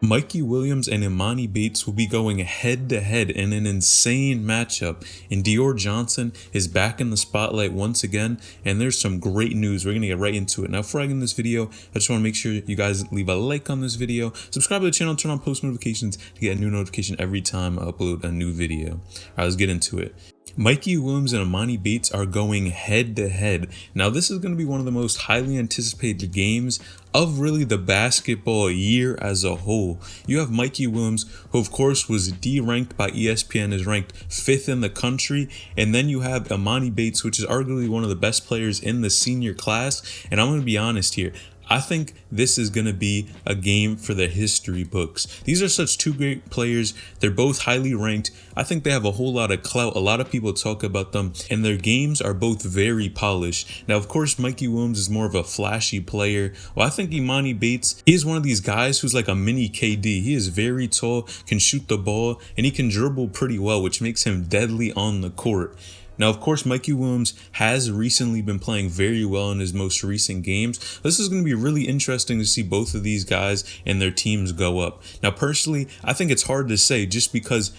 Mikey Williams and Emoni Bates will be going head to head in an insane matchup, and Dior Johnson is back in the spotlight once again, and there's some great news. We're going to get right into it. Now, before I get in this video, I just want to make sure you guys leave a like on this video, subscribe to the channel, turn on post notifications to get a new notification every time I upload a new video. All right, let's get into it. Mikey Williams and Emoni Bates are going head to head. Now, this is going to be one of the most highly anticipated games of really the basketball year as a whole. You have Mikey Williams, who of course was D-ranked by ESPN, is ranked 5th in the country. And then you have Emoni Bates, which is arguably one of the best players in the senior class. And I'm going to be honest here, I think this is going to be a game for the history books. These are such two great players. They're both highly ranked. I think they have a whole lot of clout. A lot of people talk about them, and their games are both very polished. Now, of course, Mikey Williams is more of a flashy player. Well, I think Emoni Bates, he is one of these guys who's like a mini KD. He is very tall, can shoot the ball, and he can dribble pretty well, which makes him deadly on the court. Now, of course, Mikey Williams has recently been playing very well in his most recent games. This is going to be really interesting to see both of these guys and their teams go up. Now, personally, I think it's hard to say just because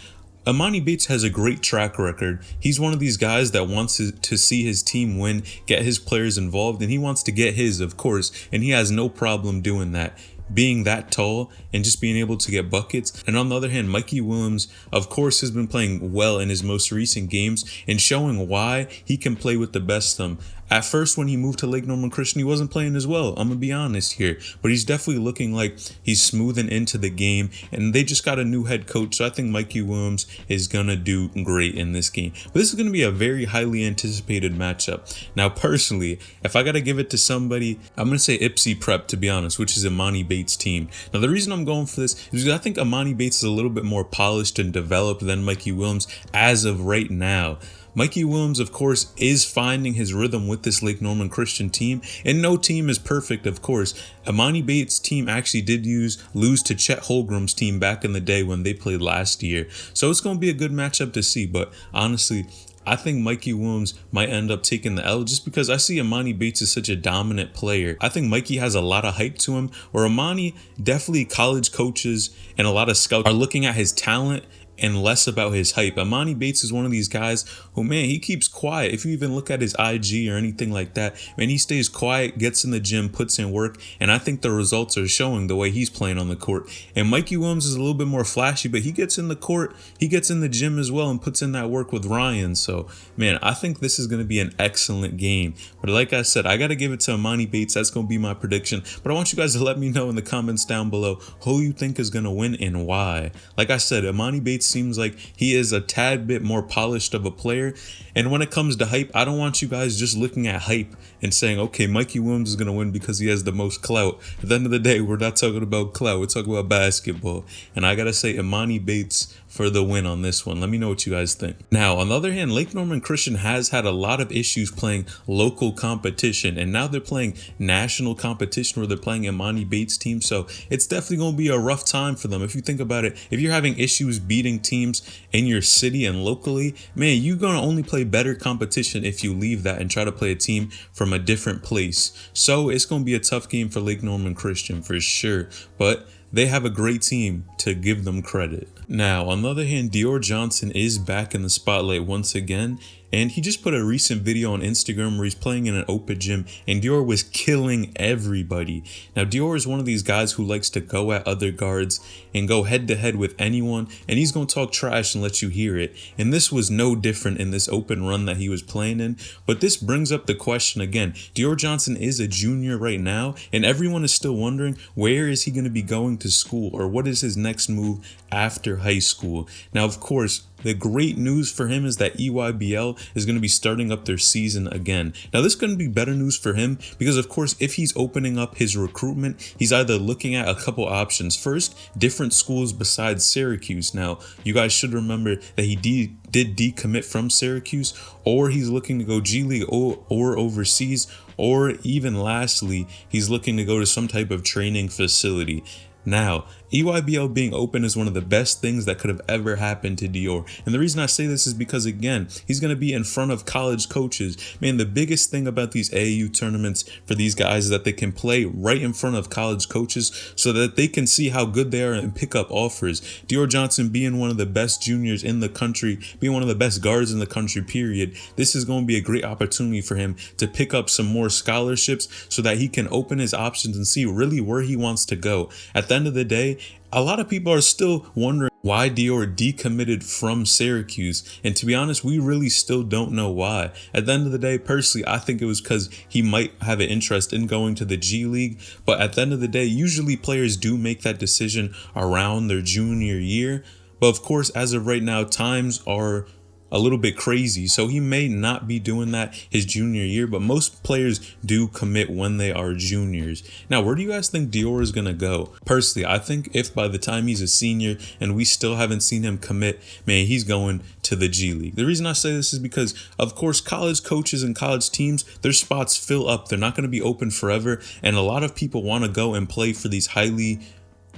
Emoni Bates has a great track record. He's one of these guys that wants to see his team win, get his players involved, and he wants to get his, of course, and he has no problem doing that, being that tall and just being able to get buckets. And on the other hand, Mikey Williams, of course, has been playing well in his most recent games and showing why he can play with the best of them. At first, when he moved to Lake Norman Christian, he wasn't playing as well. I'm going to be honest here. But he's definitely looking like he's smoothing into the game. And they just got a new head coach. So I think Mikey Williams is going to do great in this game. But this is going to be a very highly anticipated matchup. Now, personally, if I got to give it to somebody, I'm going to say Ipsy Prep, to be honest, which is Emoni Bates' team. Now, the reason I'm going for this is because I think Emoni Bates is a little bit more polished and developed than Mikey Williams as of right now. Mikey Williams, of course, is finding his rhythm with this Lake Norman Christian team, and no team is perfect, of course. Emoni Bates' team actually did lose to Chet Holmgren's team back in the day when they played last year. So it's going to be a good matchup to see, but honestly, I think Mikey Williams might end up taking the L just because I see Emoni Bates as such a dominant player. I think Mikey has a lot of hype to him, where Emoni, definitely college coaches and a lot of scouts are looking at his talent and less about his hype. Emoni Bates is one of these guys who, man, he keeps quiet. If you even look at his IG or anything like that, man, he stays quiet, gets in the gym, puts in work, and I think the results are showing the way he's playing on the court. And Mikey Williams is a little bit more flashy, but he gets in the court, he gets in the gym as well and puts in that work with Ryan. So, man, I think this is going to be an excellent game. But like I said, I got to give it to Emoni Bates. That's going to be my prediction. But I want you guys to let me know in the comments down below who you think is going to win and why. Like I said, Emoni Bates seems like he is a tad bit more polished of a player. And when it comes to hype, I don't want you guys just looking at hype and saying, okay, Mikey Williams is going to win because he has the most clout. At the end of the day, we're not talking about clout. We're talking about basketball. And I got to say, Emoni Bates for the win on this one. Let me know what you guys think. Now, on the other hand, Lake Norman Christian has had a lot of issues playing local competition, and now they're playing national competition where they're playing Emoni Bates' team. So it's definitely going to be a rough time for them. If you think about it, if you're having issues beating teams in your city and locally, man, you're going to only play better competition if you leave that and try to play a team from a different place. So it's going to be a tough game for Lake Norman Christian for sure, but they have a great team, to give them credit. Now, on the other hand, Dior Johnson is back in the spotlight once again, and he just put a recent video on Instagram where he's playing in an open gym, and Dior was killing everybody. Now, Dior is one of these guys who likes to go at other guards and go head to head with anyone, and he's going to talk trash and let you hear it. And this was no different in this open run that he was playing in. But this brings up the question again. Dior Johnson is a junior right now, and everyone is still wondering, where is he going to be going to school, or what is his next move after high school? Now, of course, the great news for him is that EYBL is going to be starting up their season again. Now, this is going to be better news for him because, of course, if he's opening up his recruitment, he's either looking at a couple options. First, different schools besides Syracuse. Now, you guys should remember that he did decommit from Syracuse, or he's looking to go G League or overseas, or even lastly, he's looking to go to some type of training facility. Now, EYBL being open is one of the best things that could have ever happened to Dior. And the reason I say this is because, again, he's going to be in front of college coaches. Man, the biggest thing about these AAU tournaments for these guys is that they can play right in front of college coaches so that they can see how good they are and pick up offers. Dior Johnson being one of the best juniors in the country, being one of the best guards in the country, period, this is going to be a great opportunity for him to pick up some more scholarships so that he can open his options and see really where he wants to go. At the end of the day, a lot of people are still wondering why Dior decommitted from Syracuse, and to be honest, we really still don't know why. At the end of the day, personally, I think it was because he might have an interest in going to the G League, but at the end of the day, usually players do make that decision around their junior year. But of course, as of right now, times are a little bit crazy, so he may not be doing that his junior year, but most players do commit when they are juniors. Now, where do you guys think Dior is going to go? Personally, I think if by the time he's a senior and we still haven't seen him commit, man, he's going to the G League. The reason I say this is because, of course, college coaches and college teams, their spots fill up. They're not going to be open forever, and a lot of people want to go and play for these highly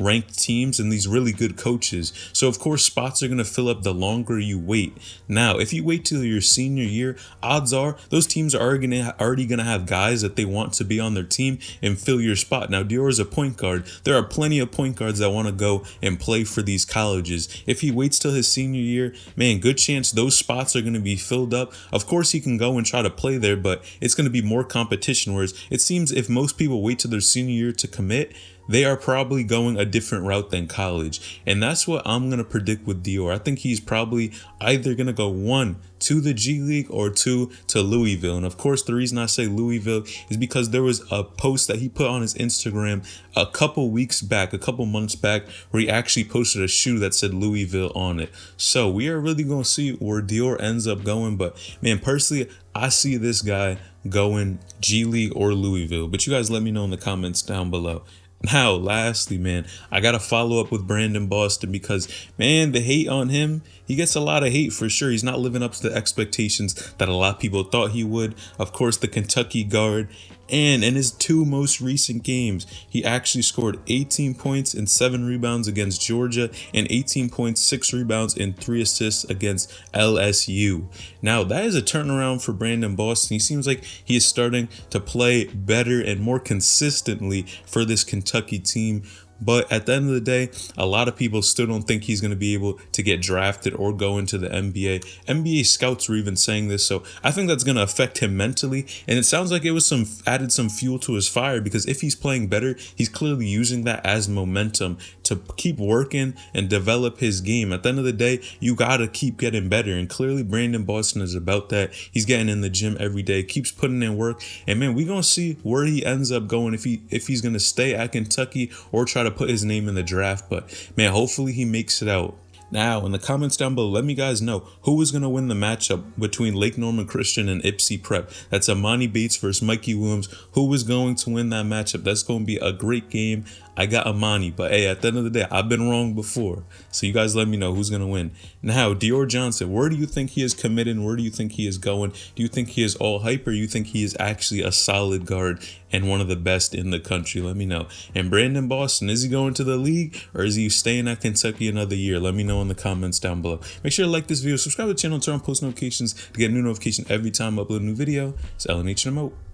ranked teams and these really good coaches. So of course spots are going to fill up the longer you wait. Now, if you wait till your senior year, odds are those teams are already going to have guys that they want to be on their team and fill your spot. Now, Dior is a point guard. There are plenty of point guards that want to go and play for these colleges. If he waits till his senior year, man, good chance those spots are going to be filled up. Of course, he can go and try to play there, but it's going to be more competition. Whereas it seems if most people wait till their senior year to commit, they are probably going a different route than college. And that's what I'm going to predict with Dior. I think he's probably either going to go 1 to the G League or 2 to Louisville. And of course, the reason I say Louisville is because there was a post that he put on his Instagram a couple months back, where he actually posted a shoe that said Louisville on it. So we are really going to see where Dior ends up going. But man, personally, I see this guy going G League or Louisville. But you guys let me know in the comments down below. Now, lastly, man, I got to follow up with Brandon Boston because, man, the hate on him, he gets a lot of hate for sure. He's not living up to the expectations that a lot of people thought he would. Of course, the Kentucky guard. And in his 2 most recent games, he actually scored 18 points and 7 rebounds against Georgia and 18 points, 6 rebounds, and 3 assists against LSU. Now, that is a turnaround for Brandon Boston. He seems like he is starting to play better and more consistently for this Kentucky team. But at the end of the day, a lot of people still don't think he's going to be able to get drafted or go into the NBA. NBA scouts were even saying this, so I think that's going to affect him mentally. And it sounds like it was added some fuel to his fire, because if he's playing better, he's clearly using that as momentum to keep working and develop his game. At the end of the day, you got to keep getting better. And clearly Brandon Boston is about that. He's getting in the gym every day, keeps putting in work. And man, we're going to see where he ends up going, if he's going to stay at Kentucky or try to put his name in the draft. But man, hopefully he makes it out. Now, in the comments down below, let me guys know who is going to win the matchup between Lake Norman Christian and Ypsi Prep. That's Emoni Bates versus Mikey Williams. Who is going to win that matchup? That's going to be a great game. I got Emoni, but hey, at the end of the day, I've been wrong before. So you guys let me know who's going to win. Now, Dior Johnson, where do you think he is committed? Where do you think he is going? Do you think he is all hype, or you think he is actually a solid guard and one of the best in the country? Let me know. And Brandon Boston, is he going to the league, or is he staying at Kentucky another year? Let me know in the comments down below. Make sure to like this video, subscribe to the channel, turn on post notifications to get a new notification every time I upload a new video. It's LNH and I'm out.